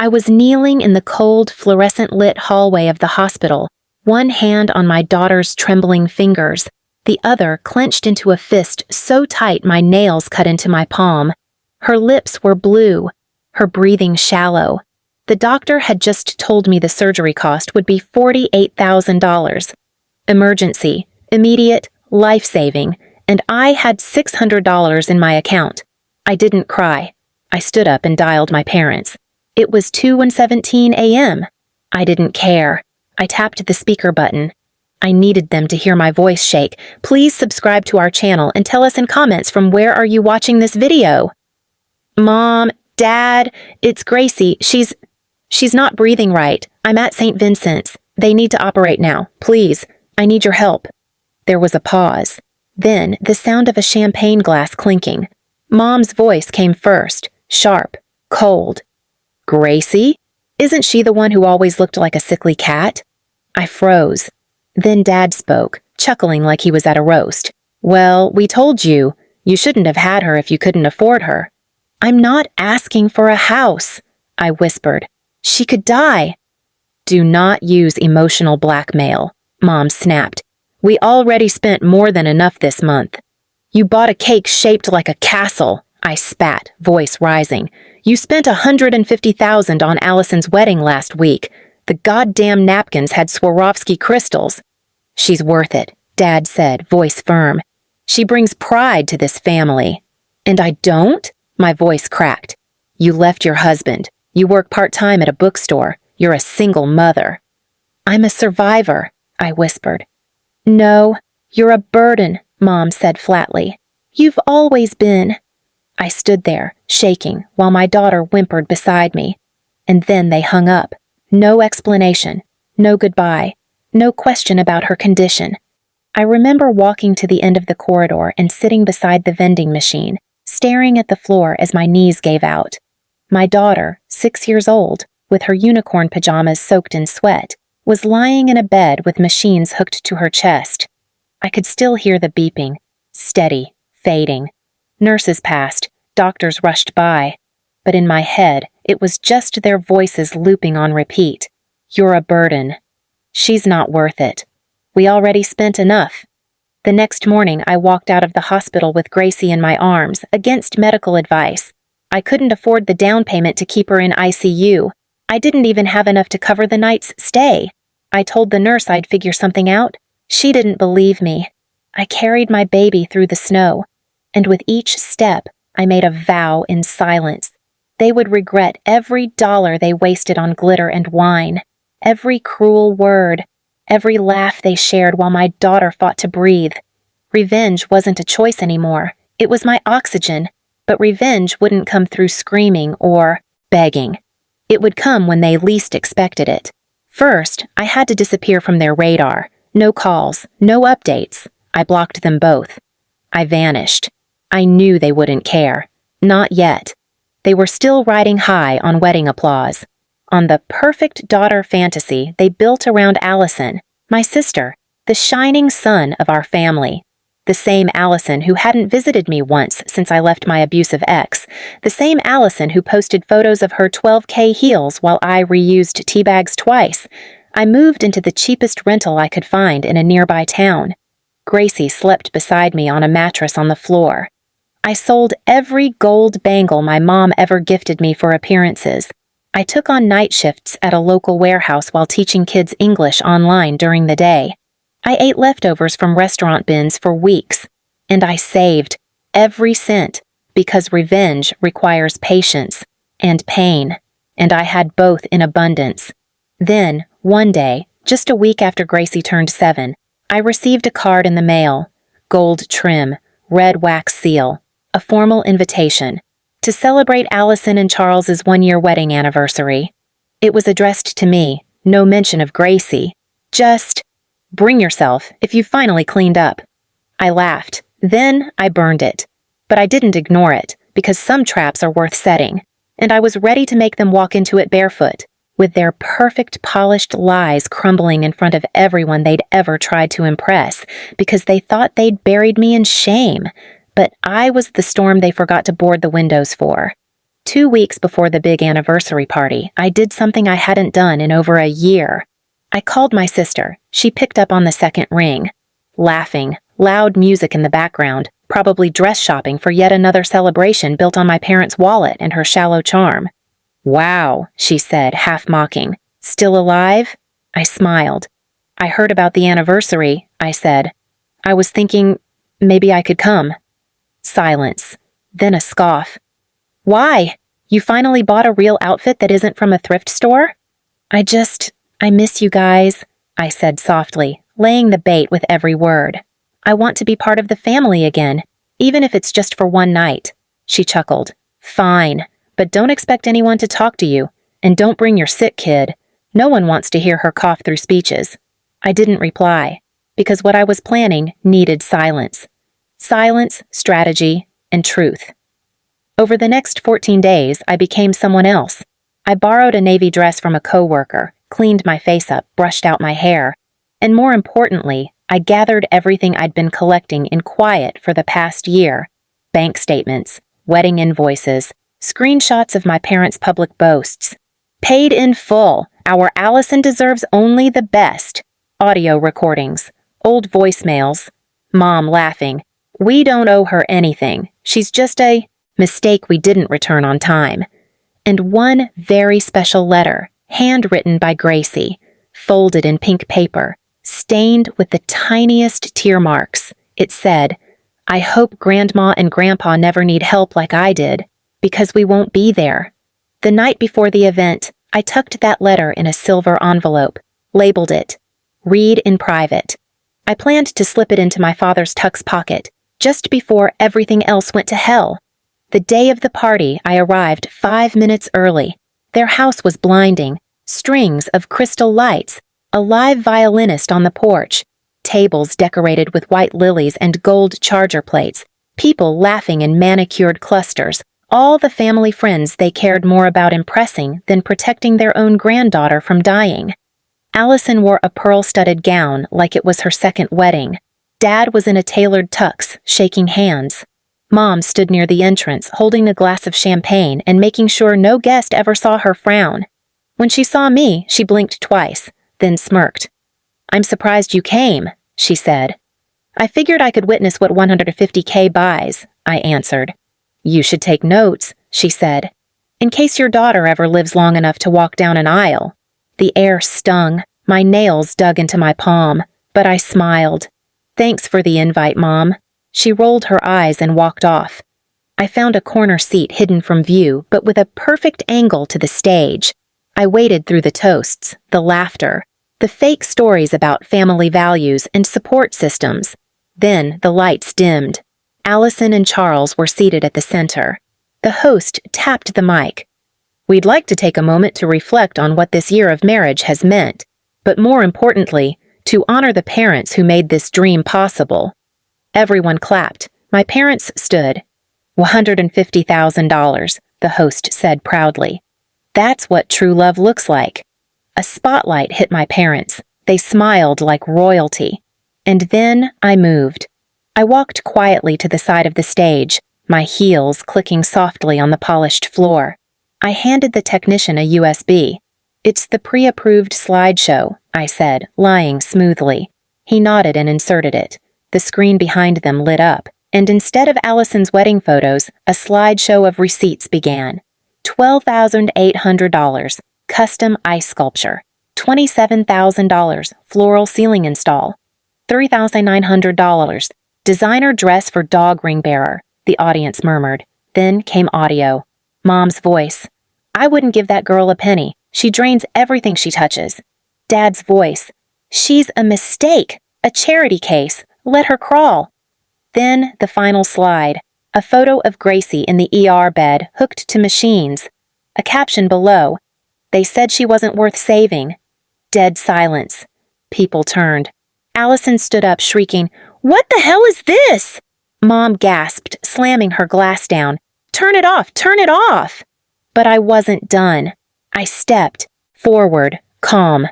I was kneeling in the cold, fluorescent-lit hallway of the hospital, one hand on my daughter's trembling fingers, the other clenched into a fist so tight my nails cut into my palm. Her lips were blue, her breathing shallow. The doctor had just told me the surgery cost would be $48,000. Emergency, immediate, life-saving, and I had $600 in my account. I didn't cry. I stood up and dialed my parents. It was 2:17 a.m. I didn't care. I tapped the speaker button. I needed them to hear my voice shake. Please subscribe to our channel and tell us in comments from where are you watching this video. Mom, Dad, it's Gracie. She's not breathing right. I'm at St. Vincent's. They need to operate now. Please, I need your help. There was a pause. Then the sound of a champagne glass clinking. Mom's voice came first, sharp, cold. Gracie? Isn't she the one who always looked like a sickly cat? I froze. Then Dad spoke, chuckling like he was at a roast. Well, we told you. You shouldn't have had her if you couldn't afford her. I'm not asking for a house, I whispered. She could die. Do not use emotional blackmail, Mom snapped. We already spent more than enough this month. You bought a cake shaped like a castle, I spat, voice rising. You spent $150,000 on Allison's wedding last week. The goddamn napkins had Swarovski crystals. She's worth it, Dad said, voice firm. She brings pride to this family. And I don't? My voice cracked. You left your husband. You work part-time at a bookstore. You're a single mother. I'm a survivor, I whispered. No, you're a burden, Mom said flatly. You've always been. I stood there, shaking, while my daughter whimpered beside me. And then they hung up. No explanation, no goodbye, no question about her condition. I remember walking to the end of the corridor and sitting beside the vending machine, staring at the floor as my knees gave out. My daughter, 6 years old, with her unicorn pajamas soaked in sweat, was lying in a bed with machines hooked to her chest. I could still hear the beeping, steady, fading. Nurses passed, doctors rushed by. But in my head, it was just their voices looping on repeat. You're a burden. She's not worth it. We already spent enough. The next morning, I walked out of the hospital with Gracie in my arms, against medical advice. I couldn't afford the down payment to keep her in ICU. I didn't even have enough to cover the night's stay. I told the nurse I'd figure something out. She didn't believe me. I carried my baby through the snow, and with each step, I made a vow in silence. They would regret every dollar they wasted on glitter and wine, every cruel word, every laugh they shared while my daughter fought to breathe. Revenge wasn't a choice anymore. It was my oxygen, but revenge wouldn't come through screaming or begging. It would come when they least expected it. First, I had to disappear from their radar. No calls, no updates. I blocked them both. I vanished. I knew they wouldn't care. Not yet. They were still riding high on wedding applause, on the perfect daughter fantasy they built around Allison, my sister, the shining sun of our family. The same Allison who hadn't visited me once since I left my abusive ex, the same Allison who posted photos of her 12K heels while I reused tea bags twice. I moved into the cheapest rental I could find in a nearby town. Gracie slept beside me on a mattress on the floor. I sold every gold bangle my mom ever gifted me for appearances. I took on night shifts at a local warehouse while teaching kids English online during the day. I ate leftovers from restaurant bins for weeks, and I saved every cent because revenge requires patience and pain, and I had both in abundance. Then, one day, just a week after Gracie turned 7, I received a card in the mail, gold trim, red wax seal, a formal invitation to celebrate Allison and Charles's 1-year wedding anniversary. It was addressed to me, no mention of Gracie, just, bring yourself if you've finally cleaned up. I laughed. Then I burned it. But I didn't ignore it, because some traps are worth setting, and I was ready to make them walk into it barefoot, with their perfect polished lies crumbling in front of everyone they'd ever tried to impress, because they thought they'd buried me in shame. But I was the storm they forgot to board the windows for. 2 weeks before the big anniversary party, I did something I hadn't done in over a year. I called my sister. She picked up on the second ring. Laughing, loud music in the background, probably dress shopping for yet another celebration built on my parents' wallet and her shallow charm. "Wow," she said, half mocking. "Still alive?" I smiled. "I heard about the anniversary," I said. "I was thinking maybe I could come." Silence. Then a scoff. "Why? You finally bought a real outfit that isn't from a thrift store?" I miss you guys," I said softly, laying the bait with every word. "I want to be part of the family again, even if it's just for one night." She chuckled. "Fine, but don't expect anyone to talk to you, and don't bring your sick kid. No one wants to hear her cough through speeches." I didn't reply, because what I was planning needed silence. Silence, strategy, and truth. Over the next 14 days, I became someone else. I borrowed a navy dress from a coworker, cleaned my face up, brushed out my hair, and more importantly, I gathered everything I'd been collecting in quiet for the past year: bank statements, wedding invoices, screenshots of my parents' public boasts. Paid in full, our Allison deserves only the best. Audio recordings, old voicemails, Mom laughing. We don't owe her anything. She's just a mistake we didn't return on time. And one very special letter, handwritten by Gracie, folded in pink paper, stained with the tiniest tear marks. It said, "I hope Grandma and Grandpa never need help like I did, because we won't be there." The night before the event, I tucked that letter in a silver envelope, labeled it, "Read in private." I planned to slip it into my father's tux pocket, just before everything else went to hell. The day of the party, I arrived 5 minutes early. Their house was blinding, strings of crystal lights, a live violinist on the porch, tables decorated with white lilies and gold charger plates, people laughing in manicured clusters, all the family friends they cared more about impressing than protecting their own granddaughter from dying. Allison wore a pearl-studded gown like it was her second wedding. Dad was in a tailored tux, shaking hands. Mom stood near the entrance, holding a glass of champagne and making sure no guest ever saw her frown. When she saw me, she blinked twice, then smirked. "I'm surprised you came," she said. "I figured I could witness what 150K buys," I answered. "You should take notes," she said, "in case your daughter ever lives long enough to walk down an aisle." The air stung. My nails dug into my palm, but I smiled. "Thanks for the invite, Mom." She rolled her eyes and walked off. I found a corner seat hidden from view, but with a perfect angle to the stage. I waited through the toasts, the laughter, the fake stories about family values and support systems. Then the lights dimmed. Allison and Charles were seated at the center. The host tapped the mic. "We'd like to take a moment to reflect on what this year of marriage has meant, but more importantly, to honor the parents who made this dream possible." Everyone clapped. My parents stood. $150,000, the host said proudly. "That's what true love looks like." A spotlight hit my parents. They smiled like royalty. And then I moved. I walked quietly to the side of the stage, my heels clicking softly on the polished floor. I handed the technician a USB. "It's the pre-approved slideshow," I said, lying smoothly. He nodded and inserted it. The screen behind them lit up, and instead of Allison's wedding photos, a slideshow of receipts began. $12,800, custom ice sculpture. $27,000, floral ceiling install. $3,900, designer dress for dog ring bearer, the audience murmured. Then came audio. Mom's voice. "I wouldn't give that girl a penny. She drains everything she touches." Dad's voice. "She's a mistake, a charity case. Let her crawl." Then the final slide. A photo of Gracie in the ER bed, hooked to machines. A caption below. "They said she wasn't worth saving." Dead silence. People turned. Allison stood up, shrieking, "What the hell is this?" Mom gasped, slamming her glass down. "Turn it off! Turn it off!" But I wasn't done. I stepped forward, calm.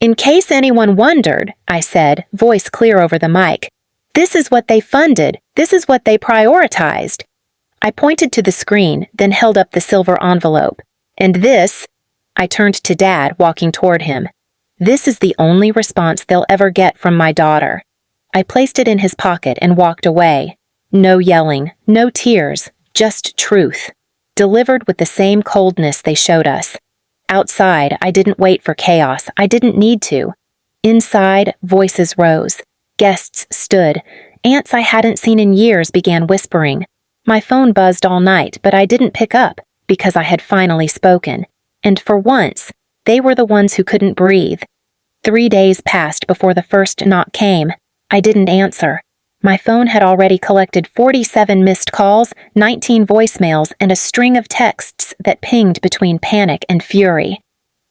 "In case anyone wondered," I said, voice clear over the mic, "this is what they funded. This is what they prioritized." I pointed to the screen, then held up the silver envelope. "And this," I turned to Dad, walking toward him. "This is the only response they'll ever get from my daughter." I placed it in his pocket and walked away. No yelling, no tears, just truth, delivered with the same coldness they showed us. Outside, I didn't wait for chaos. I didn't need to. Inside, voices rose. Guests stood. Aunts I hadn't seen in years began whispering. My phone buzzed all night, but I didn't pick up because I had finally spoken. And for once, they were the ones who couldn't breathe. 3 days passed before the first knock came. I didn't answer. My phone had already collected 47 missed calls, 19 voicemails, and a string of texts that pinged between panic and fury.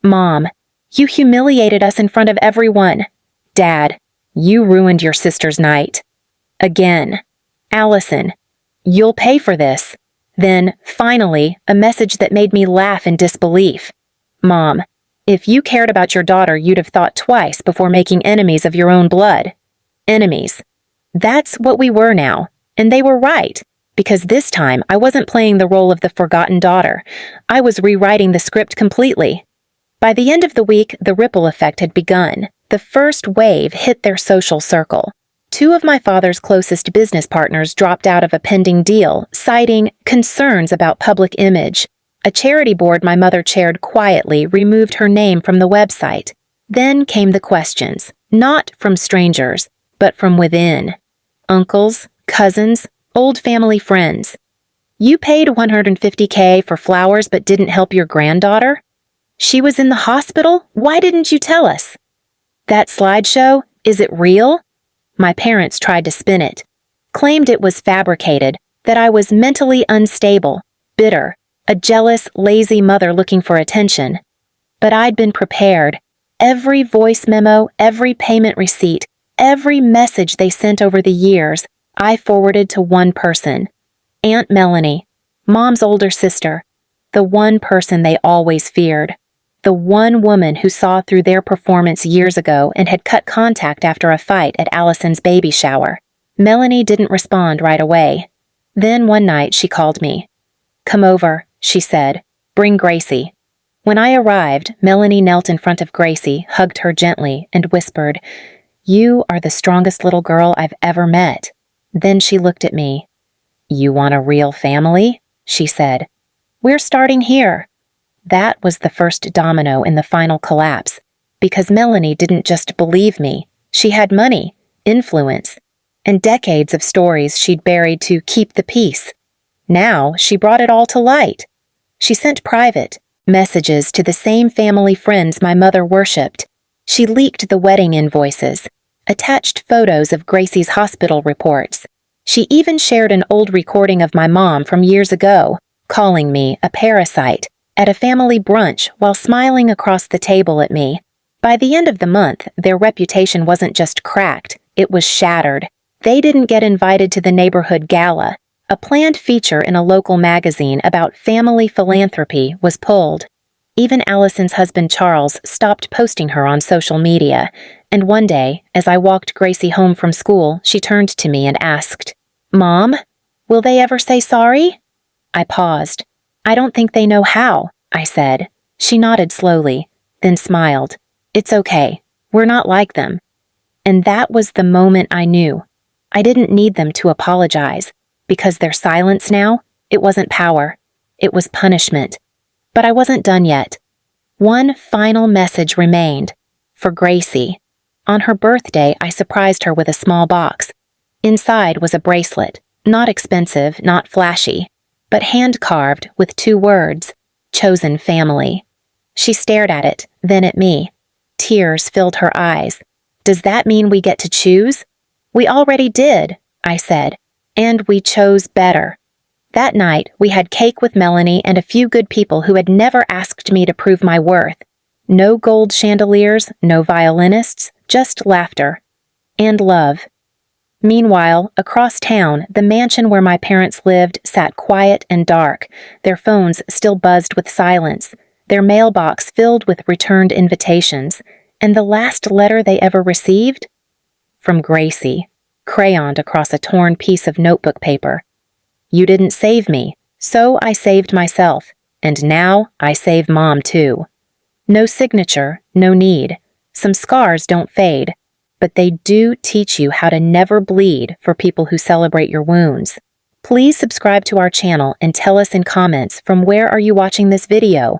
"Mom, you humiliated us in front of everyone." "Dad, you ruined your sister's night." Again. "Allison, you'll pay for this." Then, finally, a message that made me laugh in disbelief. "Mom, if you cared about your daughter, you'd have thought twice before making enemies of your own blood." Enemies. That's what we were now. And they were right, because this time I wasn't playing the role of the forgotten daughter. I was rewriting the script completely. By the end of the week, the ripple effect had begun. The first wave hit their social circle. 2 of my father's closest business partners dropped out of a pending deal, citing concerns about public image. A charity board my mother chaired quietly removed her name from the website. Then came the questions, not from strangers, but from within. Uncles, cousins, old family friends. "You paid $150K for flowers but didn't help your granddaughter? She was in the hospital? Why didn't you tell us? That slideshow, is it real?" My parents tried to spin it, claimed it was fabricated, that I was mentally unstable, bitter, a jealous, lazy mother looking for attention. But I'd been prepared. Every voice memo, every payment receipt, every message they sent over the years, I forwarded to one person. Aunt Melanie, Mom's older sister, the one person they always feared. The one woman who saw through their performance years ago and had cut contact after a fight at Allison's baby shower. Melanie didn't respond right away. Then one night she called me. "Come over," she said. "Bring Gracie." When I arrived, Melanie knelt in front of Gracie, hugged her gently, and whispered, "You are the strongest little girl I've ever met." Then she looked at me. "You want a real family?" she said. "We're starting here." That was the first domino in the final collapse, because Melanie didn't just believe me. She had money, influence, and decades of stories she'd buried to keep the peace. Now she brought it all to light. She sent private messages to the same family friends my mother worshipped. She leaked the wedding invoices, attached photos of Gracie's hospital reports. She even shared an old recording of my mom from years ago, calling me a parasite, at a family brunch while smiling across the table at me. By the end of the month, their reputation wasn't just cracked, it was shattered. They didn't get invited to the neighborhood gala. A planned feature in a local magazine about family philanthropy was pulled. Even Allison's husband Charles stopped posting her on social media, and one day, as I walked Gracie home from school, she turned to me and asked, "Mom, will they ever say sorry?" I paused. "I don't think they know how," I said. She nodded slowly, then smiled. "It's okay. We're not like them." And that was the moment I knew. I didn't need them to apologize, because their silence now, it wasn't power. It was punishment. But I wasn't done yet. One final message remained. For Gracie. On her birthday, I surprised her with a small box. Inside was a bracelet, not expensive, not flashy, but hand-carved with 2 words, "Chosen Family." She stared at it, then at me. Tears filled her eyes. "Does that mean we get to choose?" "We already did," I said, "and we chose better." That night, we had cake with Melanie and a few good people who had never asked me to prove my worth. No gold chandeliers, no violinists, just laughter. And love. Meanwhile, across town, the mansion where my parents lived sat quiet and dark, their phones still buzzed with silence, their mailbox filled with returned invitations, and the last letter they ever received? From Gracie, crayoned across a torn piece of notebook paper. You didn't save me, so I saved myself, and now I save Mom too. No signature, no need. Some scars don't fade, but they do teach you how to never bleed for people who celebrate your wounds. Please subscribe to our channel and tell us in comments from where are you watching this video.